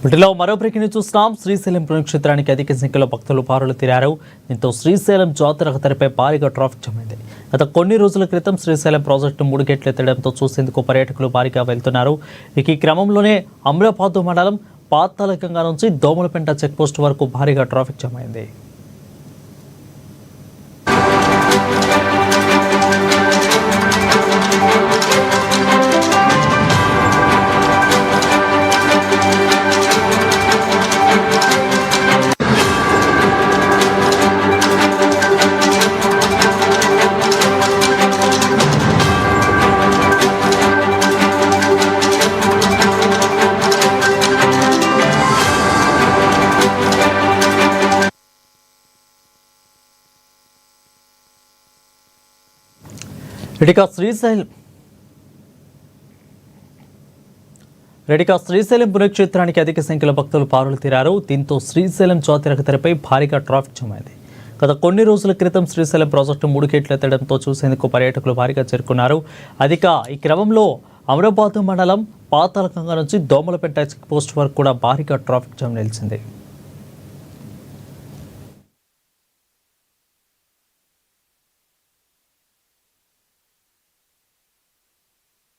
వీటిలో మరో breaking news చూస్తున్నాం. శ్రీశైలం పుణ్యక్షేత్రానికి అధిక సంఖ్యలో భక్తులు బారులు తీరారు. దీంతో శ్రీశైలం జాతర రహదారిపై భారీగా ట్రాఫిక్ జామ్ అయింది. గత కొన్ని రోజుల క్రితం శ్రీశైలం ప్రాజెక్టు 3 గేట్లు ఎత్తడంతో చూసేందుకు పర్యాటకులు భారీగా వెళ్తున్నారు. ఈ క్రమంలోనే అమరాబాద్ మండలం పాతాళగంగా నుంచి దోమలపెంట చెక్పోస్ట్ వరకు భారీగా ట్రాఫిక్ జామ్ అయింది. శ్రీశైలం పుణ్యక్షేత్రానికి అధిక సంఖ్యలో భక్తులు బారులు తీరారు. దీంతో శ్రీశైలం జాతర రహదారిపై భారీగా ట్రాఫిక్ జామ్ అయింది. గత కొన్ని రోజుల క్రితం శ్రీశైలం ప్రాజెక్టు 3 గేట్లు ఎత్తడంతో చూసేందుకు పర్యాటకులు భారీగా చేరుకున్నారు. ఈ క్రమంలో అమరాబాద్ మండలం పాతాళగంగా నుంచి దోమలపెంట చెక్ పోస్ట్ వరకు కూడా భారీగా ట్రాఫిక్ జామ్ నిలిచింది.